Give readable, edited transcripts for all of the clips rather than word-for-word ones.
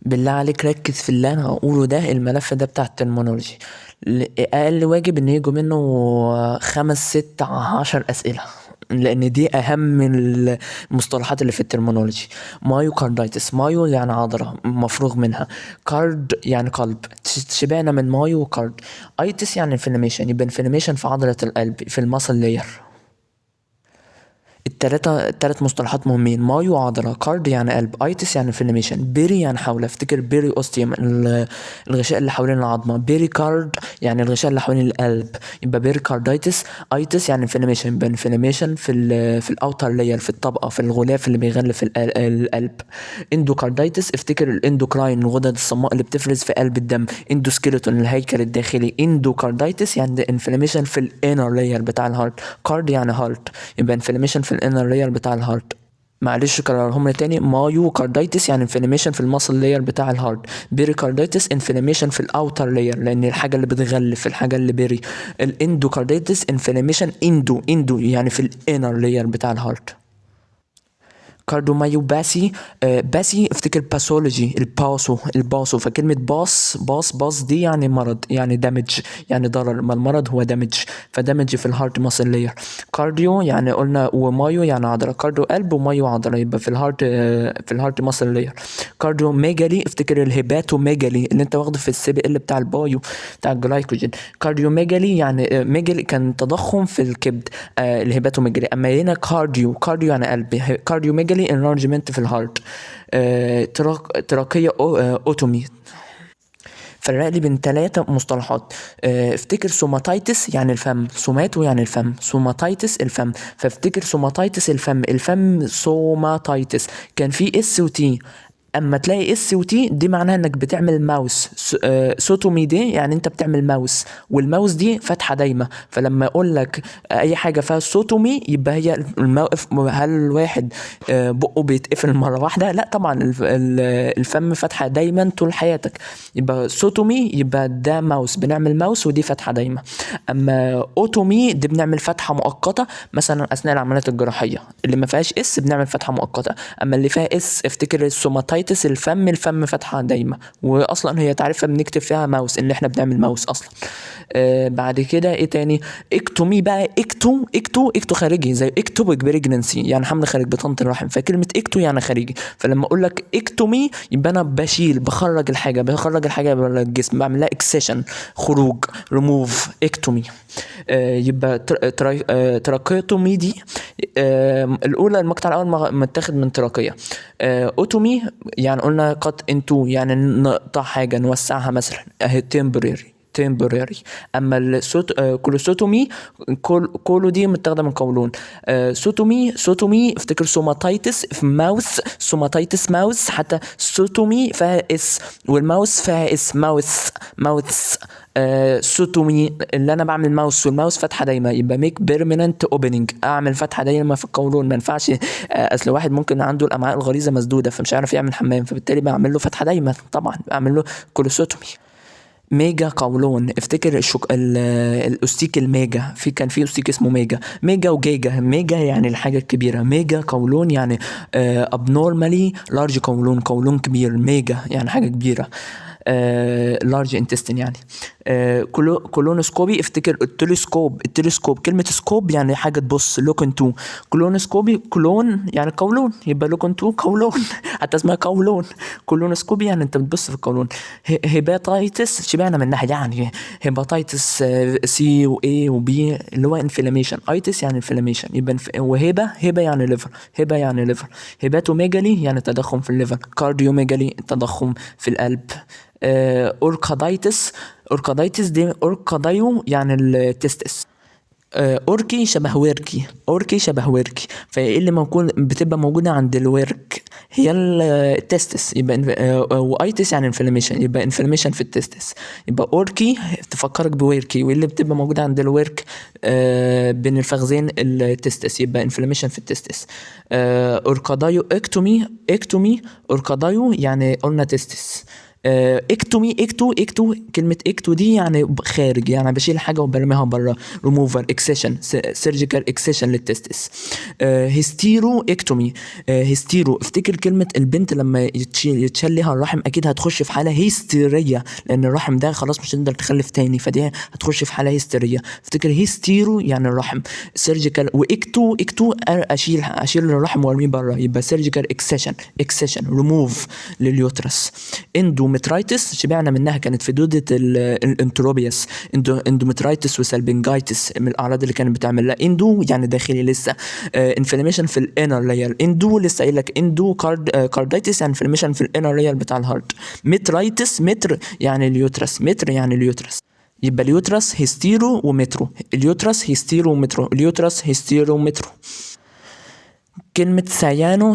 بالله عليك ركز في اللي انا هقوله ده. الملف ده بتاع الترمينولوجي، اقل واجب ان يجوا منه 5 6 10 اسئله، لان دي اهم من المصطلحات اللي في الترمينولوجي. مايوكاردايتس، مايو يعني عضله مفروغ منها، كارد يعني قلب، شبعنا من مايو وكارد. ايتس يعني انفلاميشن، يبقى انفلاميشن في عضله القلب في المصل لاير. التلات مصطلحات مهمين: مايو عضلة، كارد يعني قلب، ايتس يعني انفلاميشن، بيري يعني حول. افتكر بيري اوستيوم الغشاء اللي حوالين العظمة، بيري كارد يعني الغشاء اللي حوالين القلب. يبقى بيري كاردايتس. ايتس يعني انفلاميشن، يبقى انفلاميشن في الاوتر لاير، في الطبقة، في الغلاف اللي بيغلف القلب. اندوكاردايتس، افتكر الاندوكراين الغدد الصماء اللي بتفرز في قلب الدم. اندوسكيلتون الهيكل الداخلي. اندوكاردايتس يعني انفلاميشن في الانر لاير بتاع الهارت. كارد يعني هارت، يبقى انفلاميشن في الانر لاير بتاع الهارت. معلش كررهم لي تاني: مايوكاردايتس يعني انفلاميشن في المصل لاير بتاع الهارت. بيريكاردايتس انفلاميشن في الاوتر لاير، لان الحاجه اللي بتغلف الحاجه اللي بيري. الاندوكاردايتس انفلاميشن اندو يعني في الانر لاير بتاع الهارت. كارديوميوباثي، باسي افتكر باثولوجي، الباسو. فكلمة باس دي يعني مرض، يعني دامج، يعني ضرر. ما المرض هو دامج، فدامج في الهارت ماسل لاير. كارديو يعني قلنا، ومايو يعني عضلة. كارديو قلب ومايو عضلة، يبقى في الهارت ماسل لاير. كارديو ميجالي، افتكر الهيباتو ميجالي اللي انت واخده في السي بي ال بتاع البايو، بتاع الجلايكوجين. كارديو ميجالي يعني ميجالي كان تضخم في الكبد، الهيباتو ميجالي. اما هنا كارديو يعني قلب، كارديو ميجالي انلارجمنت في الهارت. تراكية اوتومي. فرق لي بين 3 مصطلحات. افتكر سوماتايتس يعني الفم، سوماتو يعني الفم، سوماتايتس الفم. فافتكر سوماتايتس الفم سوماتايتس. كان في اس وتي، اما تلاقي اس وتي دي معناها انك بتعمل ماوس. سوتومي دي يعني انت بتعمل ماوس، والماوس دي فتحه دايمه. فلما اقول لك اي حاجه فيها سوتومي يبقى هي الموقف. هل الواحد بقه بيتقفل مره واحده؟ لا طبعا، الفم فتحه دايما طول حياتك. يبقى سوتومي يبقى ده ماوس، بنعمل ماوس ودي فتحه دايمه. اما اوتومي دي بنعمل فتحه مؤقته، مثلا اثناء العمليات الجراحيه. اللي ما فيهاش اس بنعمل فتحه مؤقته. اما اللي فيها اس افتكر السوماتايتس الفم فتحه دايمه، واصلا هي تعرفها بنكتب فيها ماوس، ان احنا بنعمل ماوس اصلا. بعد كده ايه تاني؟ اكتومي بقى، اكتو خارجي، زي اكتوبيك بريجننسي يعني حمل خارج بطانه الرحم. فكلمه اكتو يعني خارجي. فلما اقول لك اكتومي يبقى انا بخرج الحاجه بره الجسم، بعمل لها اكسيشن، خروج، ريموف، اكتومي. يبقى تراكيوتومي دي الاولى، المقطع الاول متاخد من تراكيه. اوتومي يعني قلنا قط انتو، يعني نقطع حاجه نوسعها مثلا، اهي temporary. اما كولوسوتومي، كولو دي متاخده من قولون. سوتومي افتكر سوماتايتس في ماوس، سوماتايتس ماوس. حتى سوتومي فيها اس، والماوس فيها اس، ماوث. سوتومي اللي انا بعمل ماوس، والماوس فتحه دايما، يبقى ميك بيرمننت اوبننج، اعمل فتحه دايما في القولون. ما ينفعش اصل واحد ممكن عنده الامعاء الغليظه مسدوده فمش عارف يعمل حمام، فبالتالي بعمل له فتحه دايما، طبعا بعمل له كولوسوتومي. ميجا قولون، افتكر الاستيك الميجا، كان في استيك اسمه ميجا وجيجا. ميجا يعني الحاجه الكبيره، ميجا قولون يعني ابنورمالي لارج قولون كبير. ميجا يعني حاجه كبيره، لارج انتستين يعني. كولونوسكوبي، افتكر التلسكوب كلمة سكوب يعني حاجة تبص، لوكن تو. كولونوسكوبي كولون يعني قولون، يبقى لوكن تو قولون حتى اسمها قولون. كولونوسكوبي يعني انت بتبص في القولون. هيباتايتس شبعنا من ناحية يعني، هيباتايتس سي واي وبي اللي هو انفلاميشن. ايتس يعني انفلاميشن، يبقى هبة يعني ليفر، هيباتوميجالي يعني تضخم في الليفر. كارديوميجالي تضخم في القلب. اوركادايتس دي اوركادايو يعني التستس. اوركي شبه وركي. فايه اللي بتبقى موجوده عند الورك؟ هي التستس. يبقى وايتس يعني انفلاميشن، يبقى انفلاميشن في التستس. يبقى اوركي تفكرك بوركي، واللي بتبقى موجوده عند الورك بين الفخذين التستس، يبقى انفلاميشن في التستس. اوركادايو اكتومي اوركادايو يعني قلنا تستس. اكتومي، اكتو كلمة اكتو دي يعني خارج، يعني بشيل حاجة وبرميها بره. ريموفر، اكسيشن، سيرجيكال اكسيشن للتستس. هيستيرو اكتومي. هيستيرو، افتكر كلمة البنت لما يتشال ليها الرحم اكيد هتخش في حالة هيستيرية، لان الرحم ده خلاص مش هتقدر تخلف تاني، فدي هتخش في حالة هيستيرية. افتكر هيستيرو يعني الرحم. سيرجيكال واكتو، اشيل الرحم وارميه بره، يبقى سيرجيكال اكسيشن ريموف لليوترس. اندومترايتس شبعنا منها، كانت في دودة الانتروبياس. اندومترايتس وسالبنجايتس من الاعراض اللي كانت بتعمل لها. اندو يعني داخلي لسه. انفلاميشن في الانر لاير. اندو لسه قايل لك اندو كاردايتس يعني انفلاميشن في الانر لاير بتاع الهارت. مترايتس، متر يعني اليوترس، متر يعني اليوترس. يبقى اليوترس هيستيرو ومترو، اليوترس هيستيرو ومترو، اليوترس هيستيرو ومترو. كلمة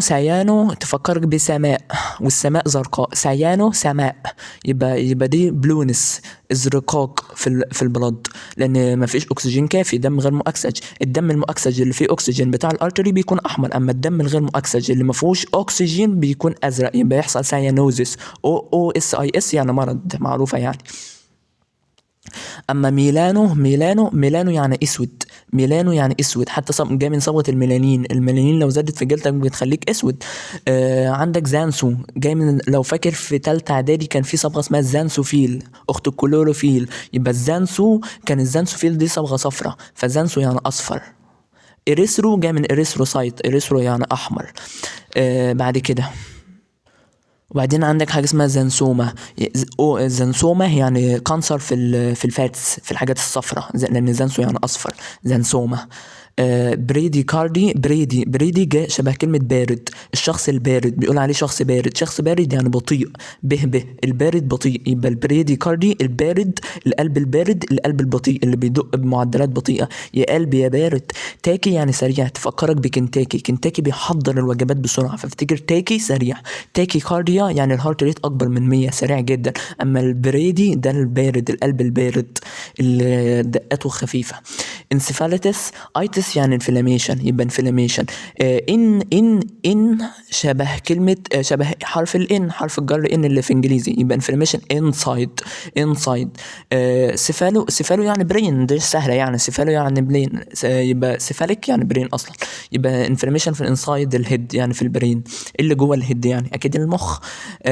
سيانو تفكرك بسماء، والسماء زرقاء. سيانو سماء، يبقى دي بلونس، ازرقاق في البلد، لان مفيش اكسجين كافي، دم غير مؤكسج. الدم المؤكسج اللي فيه اكسجين بتاع الارتري بيكون احمر، اما الدم الغير مؤكسج اللي ما فيهوش اكسجين بيكون ازرق، يبقى يحصل سيانوزيس. او اس اي اس يعني مرض معروفة يعني. اما ميلانو يعني اسود، ميلانو يعني اسود، حتى جاي من صبغه الميلانين لو زادت في جلدك بتخليك اسود. عندك زانسو، جاي من، لو فاكر في تالتة اعدادي كان في صبغه اسمها الزانسوفيل اخت الكلوروفيل، يبقى الزانسوفيل دي صبغه صفراء، فزانسو يعني اصفر. اريثرو جاي من اريثروسايت، اريثرو يعني احمر. بعد كده وبعدين عندك حاجه اسمها زنسوما. زنسوما يعني كانسر في الفاتس، في الحاجات الصفراء، لان زنسو يعني اصفر. زنسوما. بريدي كاردي، بريدي جاء شبه كلمة بارد، الشخص البارد بيقول عليه شخص بارد، شخص بارد يعني بطيء، به البارد بطيء، يبقى البريدي كاردي البارد، القلب البارد، القلب البطيء اللي بيدق بمعدلات بطيئة، يا قلبي يا بارد. تاكي يعني سريع، تفكرك بكنتاكي، كنتاكي بيحضر الوجبات بسرعة، فافتكر تاكي سريع. تاكي كارديا يعني الهارت ريت اكبر من 100، سريع جدا. اما البريدي ده البارد، القلب البارد اللي دقته خفيفة. انسفاليتس، ايتس يعني انفلاميشن، يبقى انفلاميشن. ان شبه كلمه، شبه حرف الان، حرف الجر ان اللي في انجليزي، يبقى انفلاميشن انسايد. سفالو يعني برين، دي سهله يعني، سفالو يعني برين، يبقى سفالك يعني برين اصلا، يبقى انفلاميشن في الانسايد الهيد يعني في البرين، اللي جوه الهيد يعني اكيد المخ.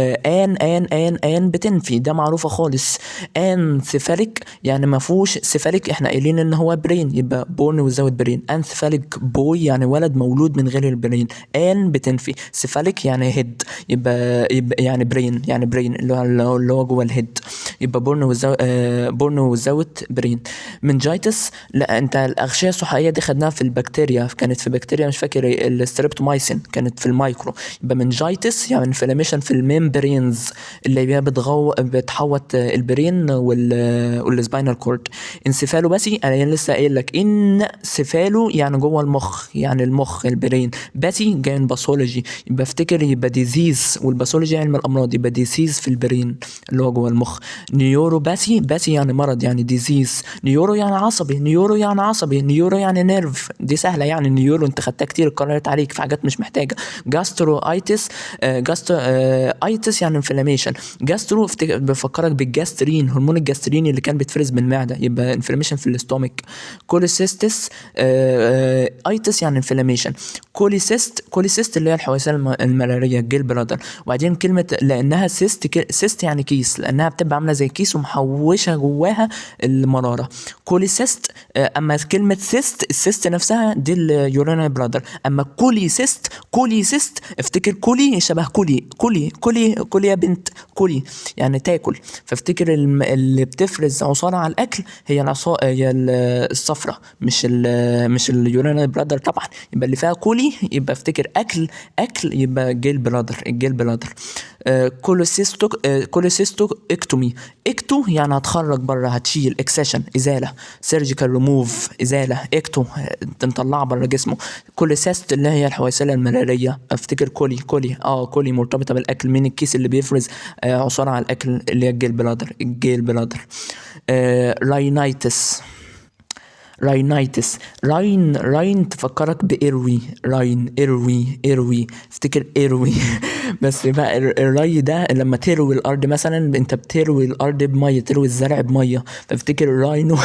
ان بتنفي، ده معروفه خالص. ان سفالك يعني ما فيهوش سفالك، احنا قايلين ان هو برين، يبقى بورن وزود برين. انسفاليك بوي يعني ولد مولود من غير البرين. ان بتنفي، سفاليك يعني هيد، يبقى يعني برين اللي هو جوه الهيد، يبقى بورن وزود برين. منجايتس، لا انت الاغشيه الصحيه دي خدناها في البكتيريا، كانت في بكتيريا مش فاكر الستريبتومايسين، كانت في المايكرو. يبقى منجايتس يعني انفلاميشن في الميمبرينز اللي هي بتحوط البرين والسباينال كورد. انسفالوباسي انا لسه قايل لك ان سفالو يعني جوه المخ، يعني المخ البرين. باسي جاي من باثولوجي، يبقى افتكر يبقى ديزيز، والباثولوجي علم الامراض، يبقى ديزيز في البرين اللي هو جوه المخ. باسي يعني مرض يعني ديزيز. نيورو يعني نيرف، دي سهله يعني. نيورو انت خدتها كتير، اتكررت عليك في حاجات مش محتاجه. جاسترو ايتس، ايتس يعني انفلاميشن. جاسترو بفكرك بالجاسترين، هرمون الجاسترين اللي كان بيتفرز من المعده، يبقى انفلاميشن في الاستومك. كوليسيستس، ايتس يعني انفلاميشن. كوليسيست اللي هي الحويصله الملاريه، الجيل برادر. وبعدين كلمه لانها سيست يعني كيس، لانها بتبقى عامله زي كيس ومحوشه جواها المراره. كوليسيست. اما كلمه السيست نفسها دي اليورينال برادر. اما كوليسيست افتكر كولي شبه كولي يا بنت، كولي يعني تاكل، فافتكر اللي بتفرز عصاره على الاكل هي هي الصفرة، مش اليورينال برادر طبعا، يبقى اللي فيها كولي، يبقى افتكر اكل يبقى الجيل برادر. كوليسيستو اكتومي. اكتو يعني هتخرج بره، هتشيل. اكسيشن ازاله. سيرجيكال ريموف ازاله. اكتو نطلعها بره جسمه. كوليسيست اللي هي الحويصله الملاريه، افتكر كولي مرتبطه بالاكل، من الكيس اللي بيفرز عصاره على الاكل اللي هي الجيل بلادر. راينايتس، راين تفكرك بإروي، افتكر إروي. بس بقى الري ده لما تروي الارض مثلا، انت بتروي الارض بميه، تروي الزرع بميه، فافتكر الراينو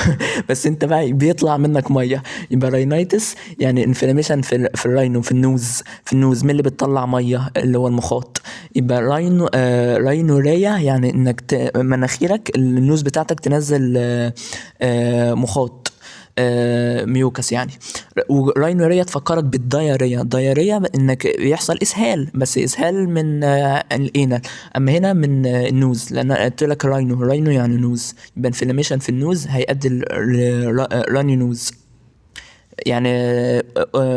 بس انت بقى بيطلع منك ميه. يبقى راينايتس يعني انفلاميشن في الراينو، في النوز مين اللي بتطلع ميه؟ اللي هو المخاط. يبقى راينوريا يعني انك مناخيرك النوز بتاعتك تنزل مخاط، ميوكس يعني. وراينوريا تفكرك بالدايريا. دايريا انك يحصل اسهال، بس اسهال من الانال، اما هنا من النوز، لان أنا قلت لك راينو يعني نوز، يبقى انفلاميشن في النوز هيؤدي راني نوز، يعني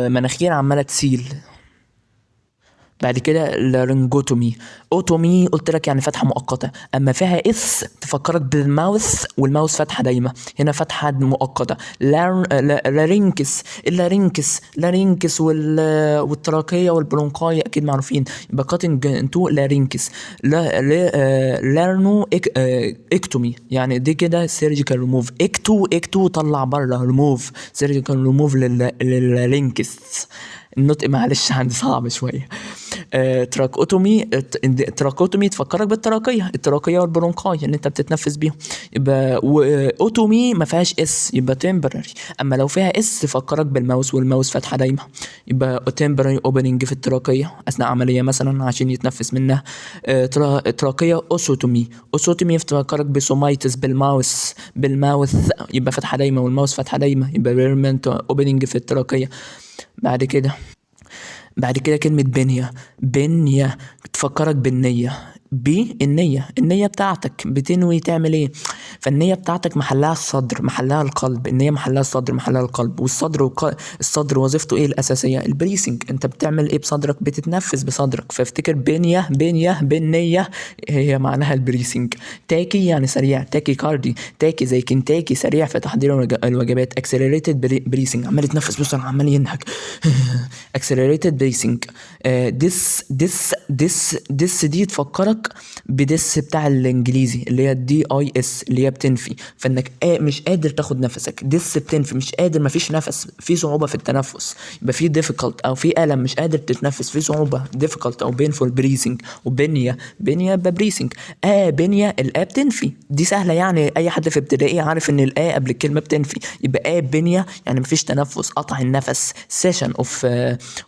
مناخير عماله تسيل. بعد كده اللارنجوتومي. اوتومي قلت لك يعني فتحه مؤقته، اما فيها اس تفكرك بالماوث، والماوث فتحه دايمه، هنا فتحه مؤقته. لارينكس، لارينكس والتراكيه والبرونكاي اكيد معروفين، يبقى كاتنج انتو لارينكس. لارنو اكتومي يعني دي كده سيرجيكال ريموف. اكتو طلع بره، ريموف سيرجيكال ريموف للارينكس. النطق معلش عندي صعب شويه. تراكوتومي تفكرك بالتراكيه، التراكيه والبرونكاي اللي انت بتتنفس بيهم. يبقى اوتومي ما فيهاش اس، يبقى تمبرري. اما لو فيها اس تفكرك بالماوس، والماوس فاتحه دايما، يبقى تمبرري اوبننج في التراكيه اثناء عمليه مثلا عشان يتنفس منها. تراكيه اوسوتومي تفكرك بسومايتس بالماوث، يبقى فاتحه دايما والماوس فاتحه دايما، يبقى بيرمنت اوبننج في التراكيه. بعد كده كلمة بنية تفكرك بالنية. النية بتاعتك بتنوي تعمل ايه؟ فالنية بتاعتك محلها الصدر، محلها القلب. النية محلها الصدر، محلها القلب. الصدر وظيفته ايه الأساسية؟ البريسنج. انت بتعمل ايه بصدرك؟ بتتنفس بصدرك، فافتكر بالنية هي معناها البريسنج. تاكي يعني سريع، تاكي كاردي، تاكي زي كنتاكي سريع في تحضير الوجبات. اكسلريتد بريسنج عمال يتنفس بسرعة، عمال ينهج. accelerated bracing. ديس دي تفكرك بديس بتاع الانجليزي اللي هي DIS اللي هي بتنفي، فانك مش قادر تاخد نفسك. ديس بتنفي مش قادر، مفيش نفس، في صعوبة في التنفس، يبقى في difficult او في ألم، مش قادر تتنفس، في صعوبة difficult او painful breathing. وبنية يبقى بريسنج. بنية الآ بتنفي، دي سهلة يعني اي حد في ابتدائي عارف ان الآ قبل الكلمة بتنفي، يبقى بنية يعني مفيش تنفس، قطع النفس، session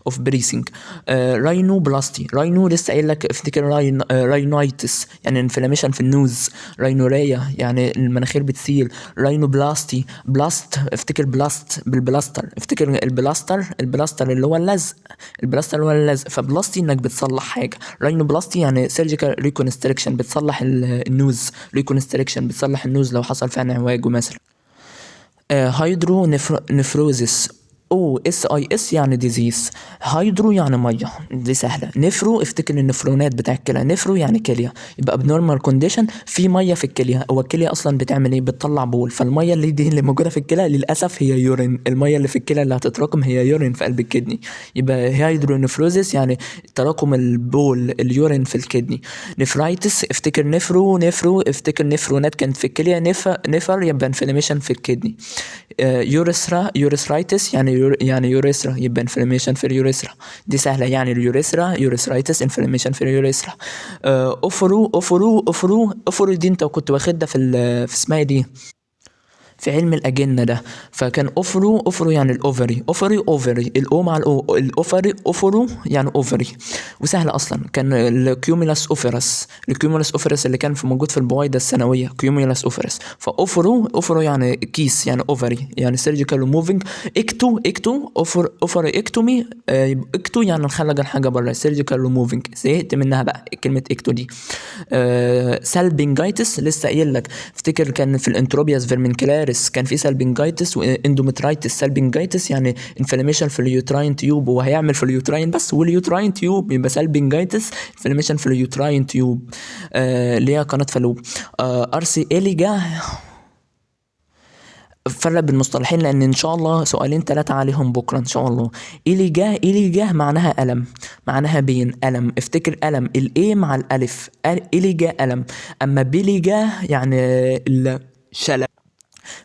of breathing. راينو بلاستي، راينو لسه قايل لك افتكر راينايتس يعني انفلاميشن في النوز. راينوريا يعني المناخير بتسيل. راينو بلاست افتكر بلاست بالبلاستر، افتكر البلاستر اللي هو اللزق، فبلاستي انك بتصلح حاجه. راينو بلاستي يعني سيرجيكال ريكونستريكشن، بتصلح النوز. ريكونستريكشن بتصلح النوز لو حصل فيها انعواج مثلا. هيدرو نفروزيس. SIS يعني ديزيز. هيدرو يعني ميه، دي سهله. نفرو افتكر النفرونات بتاع الكلى، نفرو يعني كليه، يبقى abnormal كونديشن في ميه في الكليه. هو الكليه اصلا بتعمل ايه؟ بتطلع بول، فالميه اللي موجوده في الكلى للاسف هي يورين. الميه اللي في الكلى اللي هتتراكم هي يورين في قلب الكدني، يبقى هيدرو نفروزيس يعني تراكم البول اليورين في الكدني. نفرايتس افتكر نفرو افتكر نفرونات كانت في الكليه. نفر يبقى انفلاميشن في الكدني. يوريثرايتس يعني يوريثرا، يبقى انفلاميشن في اليوريثرا، دي سهله يعني اليوريثرا يوريثرايتس انفلاميشن في اليوريثرا. اوفرو دي انت كنت واخدها في اسمها دي في علم الأجنة ده، فكان أوفرو يعني الأوفري، أوفري الأو مع الأوفري، أوفرو يعني أوفري، وسهل أصلا. كان الكيوميلاس أوفرس اللي كان موجود في البويضة الثانوية، كيوميلاس أوفرس. فأوفرو يعني كيس، يعني أوفري يعني سيرجيكال ريموفينج. إكتو أوفر إكتومي. إكتو يعني نخرج الحاجة بره، سيرجيكال ريموفينج. زهقت منها بقى كلمة إكتو دي. سالبنجايتس لسه قايل لك، افتكر كان في الانتروبياس فيرمنكلاريس كان في سالبنجايتس واندومترايتس. سالبنجايتس يعني انفلاميشن في اليوتراين تيوب، وهيعمل في اليوتراين بس، واليوتراين تيوب يبقى سالبنجايتس انفلاميشن في اليوتراين تيوب اللي هي قناه فالوب. ارسي إليجا. فرق بالمصطلحين لان ان شاء الله سؤالين 3 عليهم بكره ان شاء الله. إليجا معناها الم، معناها بين الم، افتكر الم الاي مع الالف. إليجا الم. اما بيليجا يعني الشلل.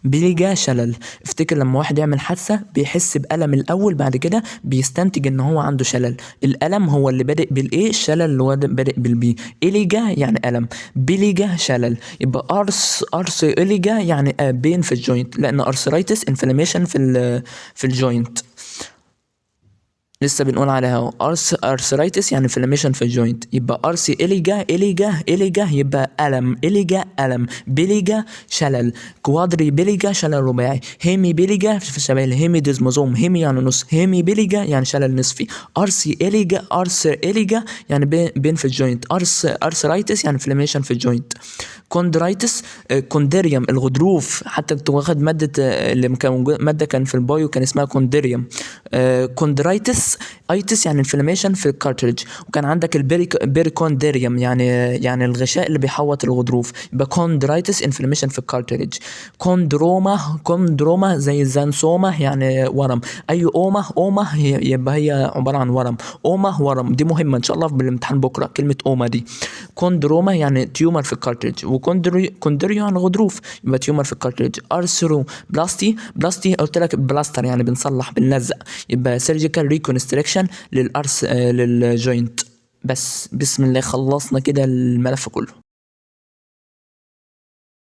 بلجة شلل. افتكر لما واحد يعمل حادثة بيحس بألم الأول، بعد كده بيستنتج إن هو عنده شلل. الألم هو اللي بادئ بالإيه، الشلل اللي هو بادئ بالبي. إليجا يعني ألم، بلجة شلل. يبقى أرس إليجا يعني بين في الجوينت، لأن أرثرايتس انفلاميشن في الجوينت. لسه بنقول عليها اهو، ارثرايتس يعني انفلاميشن في الجوينت. يبقى ارسي اليجا يبقى الم، اليجا الم، بليجا شلل، كوادري بليجا شلل رباعي، هيمي بليجا في شبه الهيمي ديزموزوم، هيمي يعني نص، هيمي بليجا يعني شلل نصفي. ارس اليجا يعني بين في الجوينت، ارثرايتس يعني انفلاميشن في الجوينت. كوندرايتس، كوندريوم الغضروف، حتى كنت واخد ماده اللي كان ماده كان في البايو كان اسمها كوندريوم. كوندرايتس ايتس يعني انفلاميشن في الكارتريج. وكان عندك البيريكوندريوم يعني الغشاء اللي بيحوط الغضروف. يبقى كوندرايتس انفلاميشن في الكارتريج. كوندروما زي الزانسوما يعني ورم. اي اوما يبقى هي عباره عن ورم. ورم دي مهمه ان شاء الله بالامتحان بكره، كلمه اوما دي. كوندروما يعني تيومر في الكارتريج، وكوندريو يعني غضروف، يبقى تيومر في الكارتريج. ارثرو بلاستي قلت لك بلاستر يعني بنصلح بنلزق، يبقى سيرجيكال ريكونستريكشن للجوينت. بس بسم الله خلصنا كده الملف كله.